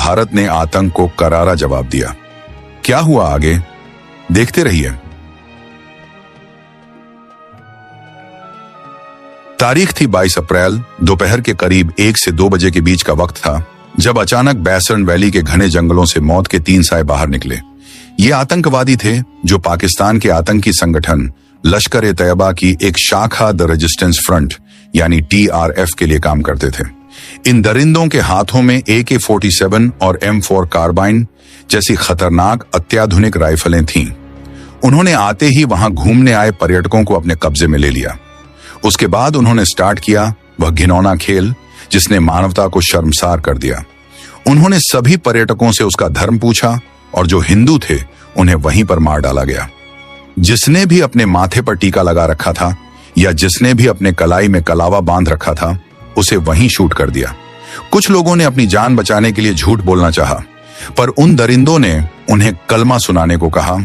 भारत ने आतंक को करारा जवाब दिया। क्या हुआ आगे, देखते रहिए। तारीख थी 22 अप्रैल, दोपहर के करीब 1 से 2 बजे के बीच का वक्त था, जब अचानक बैसरन वैली के घने जंगलों से मौत के 3 साए बाहर निकले। ये आतंकवादी थे जो पाकिस्तान के आतंकी संगठन लश्कर-ए-तैयबा की एक शाखा द रेजिस्टेंस फ्रंट यानी TRF के लिए काम करते थे। इन दरिंदों के हाथों में AK-47 और M4 कार्बाइन जैसी खतरनाक अत्याधुनिक राइफलें थीं। उन्होंने आते ही वहां घूमने आए पर्यटकों को अपने कब्जे में ले लिया। उसके बाद उन्होंने स्टार्ट किया वह घिनौना खेल जिसने मानवता को शर्मसार कर दिया। उन्होंने सभी पर्यटकों से उसका धर्म पूछा और जो हिंदू थे उन्हें वहीं पर मार डाला गया। जिसने भी अपने माथे पर टीका लगा रखा था या जिसने भी अपने कलाई में कलावा बांध रखा था उसे वहीं शूट कर दिया। कुछ लोगों ने अपनी जान बचाने के लिए झूठ बोलना चाहा, पर उन दरिंदों ने उन्हें कलमा सुनाने को कहा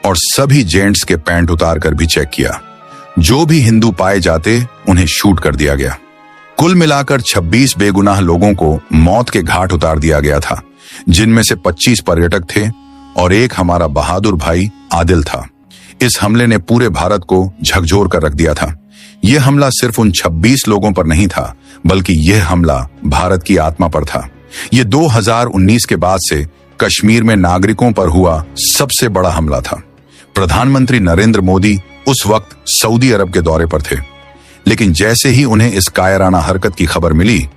और सभी जेंट्स के पैंट उतार कर भी चेक किया। जो भी हिंदू पाए जाते उन्हें शूट कर दिया गया। कुल मिलाकर 26 बेगुनाह लोगों को मौत के घाट उतार दिया गया था, जिनमें से 25 पर्यटक थे और एक हमारा बहादुर भाई आदिल था। इस हमले ने पूरे भारत को झकझोर कर रख दिया था। यह हमला सिर्फ उन 26 लोगों पर नहीं था, बल्कि यह हमला भारत की आत्मा पर था। यह 2019 के बाद से कश्मीर में नागरिकों पर हुआ सबसे बड़ा हमला था। प्रधानमंत्री नरेंद्र मोदी उस वक्त सऊदी अरब के दौरे पर थे, लेकिन जैसे ही उन्हें इस कायराना हरकत की खबर मिली,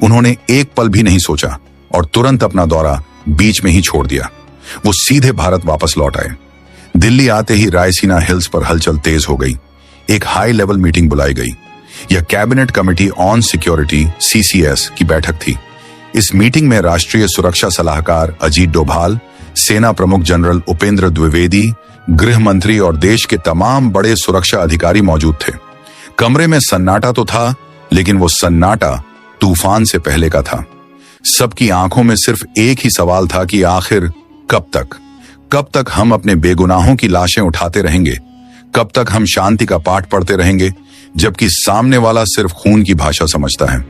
उन्होंने एक पल भी नहीं सोचा और तुरंत अपना दौरा बीच में ही छोड़ दिया। वो सीधे भारत वापस लौट आए। दिल्ली आते ही रायसीना हिल्स पर हलचल तेज हो गई। एक हाई लेवल मीटिंग बुलाई गई। यह cabinet committee on security CCS की बैठक थी। इस मीटिंग में राष्ट्रीय सुरक्षा सलाहकार अजीत डोभाल, सेना प्रमुख जनरल उपेंद्र द्विवेदी, गृह मंत्री और देश के तमाम बड़े सुरक्षा अधिकारी मौजूद थे। कमरे में सन्नाटा तो था, लेकिन वो सन्नाटा तूफान से पहले का था। सबकी आंखों में सिर्फ एक ही सवाल था कि आखिर कब तक हम अपने बेगुनाहों की लाशें उठाते रहेंगे? कब तक हम शांति का पाठ पढ़ते रहेंगे, जबकि सामने वाला सिर्फ खून की भाषा समझता है?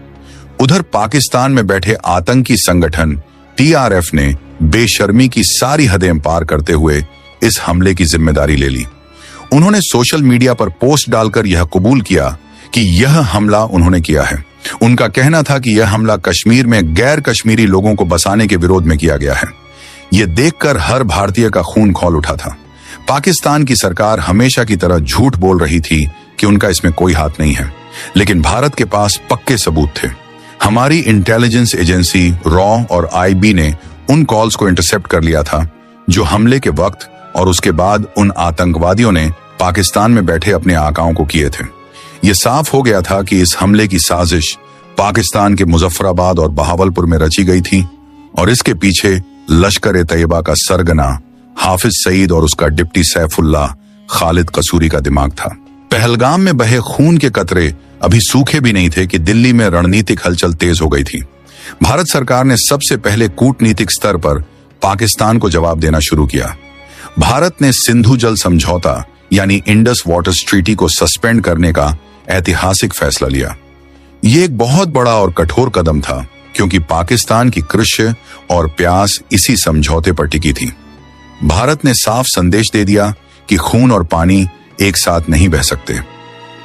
उधर पाकिस्तान में बैठे आतंकी संगठन TRF ने बेशर्मी की सारी हदें पार करते हुए इस हमले की जिम्मेदारी ले ली। उन्होंने सोशल मीडिया पर पोस्ट डालकर यह कबूल किया कि यह हमला उन्होंने किया है। उनका कहना था कि यह हमला कश्मीर में गैर कश्मीरी लोगों को बसाने के विरोध में किया गया है। यह देखकर हर भारतीय का खून खौल उठा था। पाकिस्तान की सरकार हमेशा की तरह झूठ बोल रही थी कि उनका इसमें कोई हाथ नहीं है, लेकिन भारत के पास पक्के सबूत थे। हमारी इंटेलिजेंस एजेंसी रॉ और IB ने उन कॉल्स को इंटरसेप्ट कर लिया था जो हमले के वक्त और उसके बाद उन आतंकवादियों ने पाकिस्तान में बैठे अपने आकाओं को किए थे। यह साफ हो गया था कि इस हमले की साजिश पाकिस्तान के मुजफ्फराबाद और बहावलपुर में रची गई थी और इसके पीछे लश्कर-ए-तैयबा का सरगना हाफिज सईद और उसका डिप्टी सैफुल्लाह खालिद कसूरी का दिमाग था। पहलगाम में बहे खून के कतरे अभी सूखे भी नहीं थे कि दिल्ली में रणनीतिक हलचल तेज हो गई थी। भारत सरकार ने सबसे पहले कूटनीतिक स्तर पर पाकिस्तान को जवाब देना शुरू किया। भारत ने सिंधु जल समझौता यानी इंडस वाटर्स ट्रीटी को सस्पेंड करने का ऐतिहासिक फैसला लिया। ये एक बहुत बड़ा और कठोर कदम था, क्योंकि पाकिस्तान की कृषि और प्यास इसी समझौते पर टिकी थी। भारत ने साफ संदेश दे दिया कि खून और पानी एक साथ नहीं बह सकते।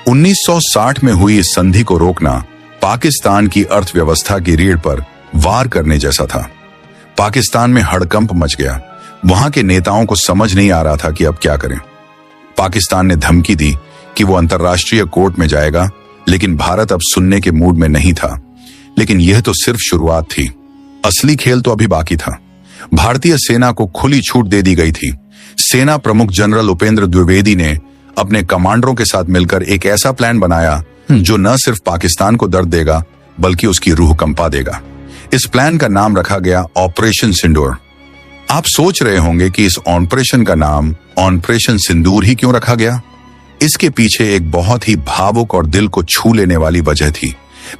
1960 में हुई इस संधि को रोकना पाकिस्तान की अर्थव्यवस्था की रीढ़ पर वार करने जैसा था। पाकिस्तान में हड़कंप मच गया। वहां के नेताओं को समझ नहीं आ रहा था कि अब क्या करें। पाकिस्तान ने धमकी दी कि वो अंतर्राष्ट्रीय कोर्ट में जाएगा, लेकिन भारत अब सुनने के मूड में नहीं था। लेकिन यह तो सिर्फ शुरुआत थी। असली खेल तो अभी बाकी था। भारतीय सेना को खुली छूट दे दी गई थी। सेना प्रमुख जनरल उपेंद्र द्विवेदी ने अपने कमांडरों के साथ मिलकर एक ऐसा प्लान बनाया जो न सिर्फ पाकिस्तान को दर्द देगा, बल्कि उसकी रूह कंपा देगा। इस प्लान का नाम रखा गया ऑपरेशन सिंदूर। आप सोच रहे होंगे कि इस ऑपरेशन का नाम ऑपरेशन सिंदूर ही क्यों रखा गया? इसके पीछे एक बहुत ही भावुक और दिल को छू लेने वाली वजह थी।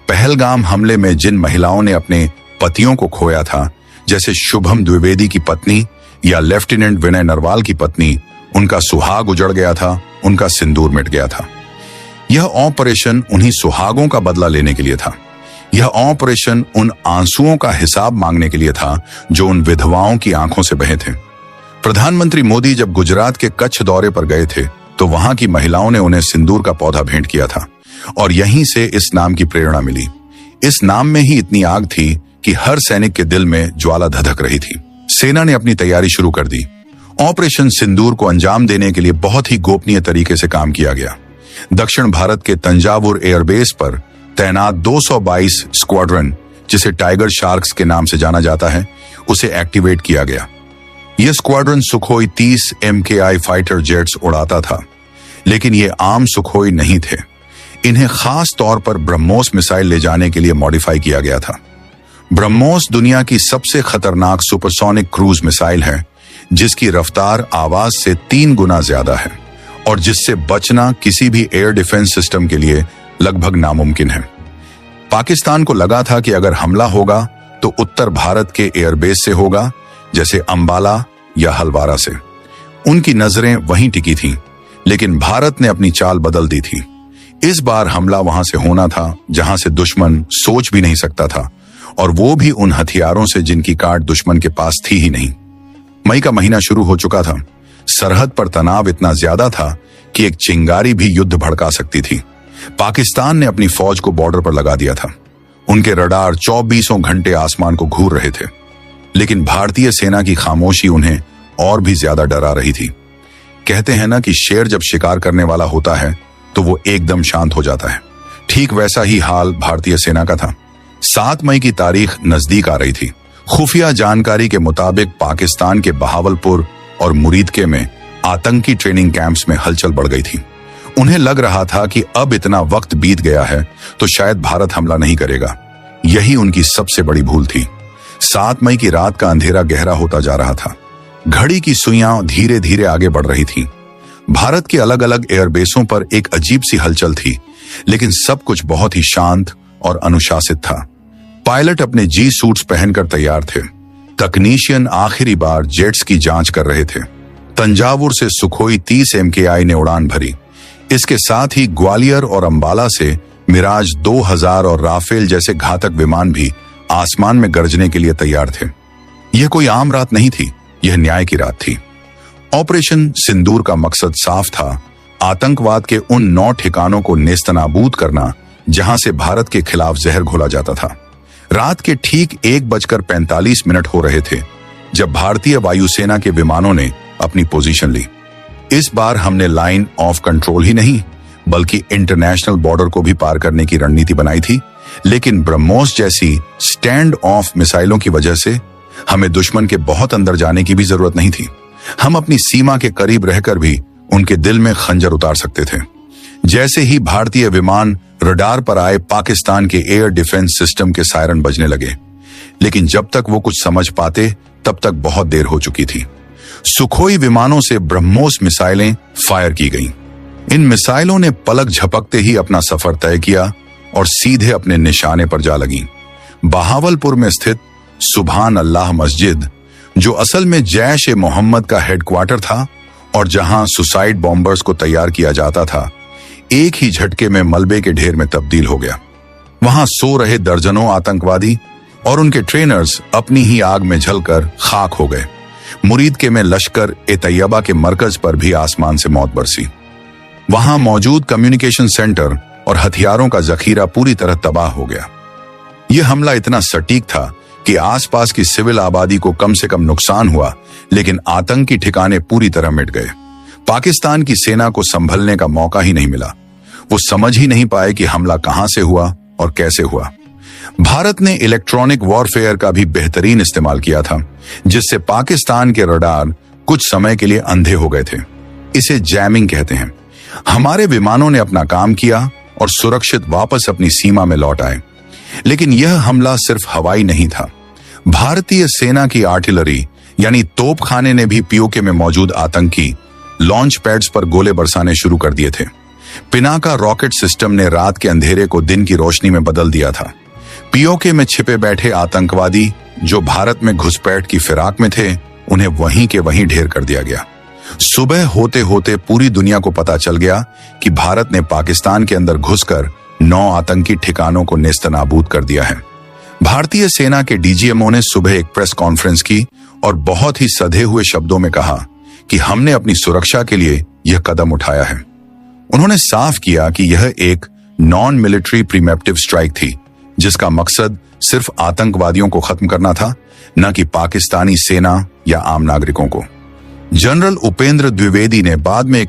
पहलगाम हमले में जिन महिलाओं ने अपने पतियों को खोया था, जैसे शुभम द्विवेदी की पत्नी या लेफ्टिनेंट विनय नरवाल की पत्नी, उनका सुहाग उजड़ गया था, उनका सिंदूर मिट गया था। यह ऑपरेशन उन्हीं सुहागों का बदला लेने के लिए था। यह ऑपरेशन उन आंसुओं का हिसाब मांगने के लिए था जो उन विधवाओं की आंखों से बहे थे। प्रधानमंत्री मोदी जब गुजरात के कच्छ दौरे पर गए थे तो वहां की महिलाओं ने उन्हें सिंदूर का पौधा भेंट किया था और यहीं से इस नाम की प्रेरणा मिली। इस नाम में ही इतनी आग थी कि हर सैनिक के दिल में ज्वाला धधक रही थी। सेना ने अपनी तैयारी शुरू कर दी। ऑपरेशन सिंदूर को अंजाम देने के लिए बहुत ही गोपनीय तरीके से काम किया गया। दक्षिण भारत के तंजावुर एयरबेस पर तैनात 222 स्क्वाड्रन, जिसे टाइगर शार्क्स के नाम से जाना जाता है, उसे एक्टिवेट किया गया। यह squadron Sukhoi 30 MKI fighter jets उड़ाता था, लेकिन ये आम सुखोई नहीं थे। इन्हें खास तौर पर ब्रह्मोस मिसाइल ले जाने के लिए मॉडिफाई किया गया था। ब्रह्मोस दुनिया की सबसे खतरनाक सुपरसोनिक क्रूज मिसाइल है, जिसकी रफ्तार आवाज से 3 गुना ज्यादा है और जिससे बचना किसी भी एयर डिफेंस सिस्टम के लिए लगभग नामुमकिन है। पाकिस्तान को लगा था कि अगर हमला होगा तो उत्तर भारत के एयरबेस से होगा, जैसे अंबाला या हलवारा से। उनकी नजरें वहीं टिकी थीं, लेकिन भारत ने अपनी चाल बदल दी थी। इस बार हमला वहां से होना था जहां से दुश्मन सोच भी नहीं सकता था, और वो भी उन हथियारों से जिनकी काट दुश्मन के पास थी ही नहीं। मई का महीना शुरू हो चुका था। सरहद पर तनाव इतना ज्यादा था कि एक चिंगारी भी युद्ध भड़का सकती थी। पाकिस्तान ने अपनी फौज को बॉर्डर पर लगा दिया था। उनके रडार 24 घंटे आसमान को घूर रहे थे, लेकिन भारतीय सेना की खामोशी उन्हें और भी ज्यादा डरा रही थी। कहते हैं ना कि शेर जब शिकार करने वाला होता है तो वो एकदम शांत हो जाता है। ठीक वैसा ही हाल भारतीय सेना का था। 7 मई की तारीख नजदीक आ रही थी। खुफिया जानकारी के मुताबिक पाकिस्तान के बहावलपुर और मुरीदके में आतंकी ट्रेनिंग कैंप्स में हलचल बढ़ गई थी। उन्हें लग रहा था कि अब इतना वक्त बीत गया है तो शायद भारत हमला नहीं करेगा। यही उनकी सबसे बड़ी भूल थी। 7 मई की रात का अंधेरा गहरा होता जा रहा था। घड़ी की सुइयां धीरे धीरे आगे बढ़ रही थीं। भारत के अलग अलग एयरबेसों पर एक अजीब सी हलचल थी, लेकिन सब कुछ बहुत ही शांत और अनुशासित था। पायलट अपने जी सूट्स पहनकर तैयार थे। तकनीशियन आखिरी बार जेट्स की जांच कर रहे थे। तंजावुर से सुखोई 30 MKI ने उड़ान भरी। इसके साथ ही ग्वालियर और अंबाला से मिराज 2000 और राफेल जैसे घातक विमान भी आसमान में गरजने के लिए तैयार थे। यह कोई आम रात नहीं थी, यह न्याय की रात थी। ऑपरेशन सिंदूर का मकसद साफ था, आतंकवाद के उन 9 ठिकानों को नेस्तनाबूद करना जहां से भारत के खिलाफ जहर घोला जाता था। रात के ठीक 1:45 हो रहे थे जब भारतीय वायुसेना के विमानों ने अपनी पोजीशन ली। इस बार हमने लाइन ऑफ कंट्रोल ही नहीं, बल्कि इंटरनेशनल बॉर्डर को भी पार करने की रणनीति बनाई थी। लेकिन ब्रह्मोस जैसी स्टैंड ऑफ मिसाइलों की वजह से हमें दुश्मन के बहुत अंदर जाने की भी जरूरत नहीं थी। हम अपनी सीमा के करीब रहकर भी उनके दिल में खंजर उतार सकते थे। जैसे ही भारतीय विमान रडार पर आए, पाकिस्तान के एयर डिफेंस सिस्टम के सायरन बजने लगे, लेकिन जब तक वो कुछ समझ पाते तब तक बहुत देर हो चुकी थी। सुखोई विमानों से ब्रह्मोस मिसाइलें फायर की गईं। इन मिसाइलों ने पलक झपकते ही अपना सफर तय किया और सीधे अपने निशाने पर जा लगीं। बहावलपुर में स्थित सुभान अल्लाह मस्जिद, जो असल में जैश ए मोहम्मद का हेडक्वार्टर था और जहां सुसाइड बॉम्बर्स को तैयार किया जाता था, एक ही झटके में मलबे के ढेर में तब्दील हो गया। वहां सो रहे दर्जनों आतंकवादी और उनके ट्रेनर्स अपनी ही आग में जलकर खाक हो गए। मुरीदके में लश्कर ए तैयबा के मरकज पर भी आसमान से मौत बरसी। वहां मौजूद कम्युनिकेशन सेंटर और हथियारों का जखीरा पूरी तरह तबाह हो गया। यह हमला इतना सटीक था कि आसपास की सिविल आबादी को कम से कम नुकसान हुआ, लेकिन आतंकी ठिकाने पूरी तरह मिट गए। पाकिस्तान की सेना को संभलने का मौका ही नहीं मिला। वो समझ ही नहीं पाए कि हमला कहां से हुआ और कैसे हुआ। भारत ने इलेक्ट्रॉनिक वॉरफेयर का भी बेहतरीन इस्तेमाल किया था, जिससे पाकिस्तान के रडार कुछ समय के लिए अंधे हो गए थे। इसे जैमिंग कहते हैं। हमारे विमानों ने अपना काम किया और सुरक्षित वापस अपनी सीमा में लौट आए। लेकिन यह हमला सिर्फ हवाई नहीं था। भारतीय सेना की आर्टिलरी यानी तोपखाने ने भी पीओके में मौजूद आतंकी लॉन्च पैड्स पर गोले बरसाने शुरू कर दिए थे। पिनाका रॉकेट सिस्टम ने रात के अंधेरे को दिन की रोशनी में बदल दिया था। पीओके में छिपे बैठे आतंकवादी जो भारत में घुसपैठ की फिराक में थे, उन्हें वहीं के वहीं ढेर कर दिया गया। सुबह होते होते पूरी दुनिया को पता चल गया कि भारत ने पाकिस्तान के अंदर घुसकर 9 आतंकी ठिकानों को नेस्तनाबूद कर दिया है। भारतीय सेना के डीजीएमओ ने सुबह एक प्रेस कॉन्फ्रेंस की और बहुत ही सधे हुए शब्दों में कहा कि हमने अपनी सुरक्षा के लिए यह कदम उठाया है। उन्होंने साफ किया कि यह एक नॉन मिलिट्री प्रीमेप्टिव स्ट्राइक थी, जिसका मकसद सिर्फ आतंकवादियों को खत्म करना था, न कि पाकिस्तानी सेना या आम नागरिकों को। जनरल उपेंद्र द्विवेदी ने बाद में एक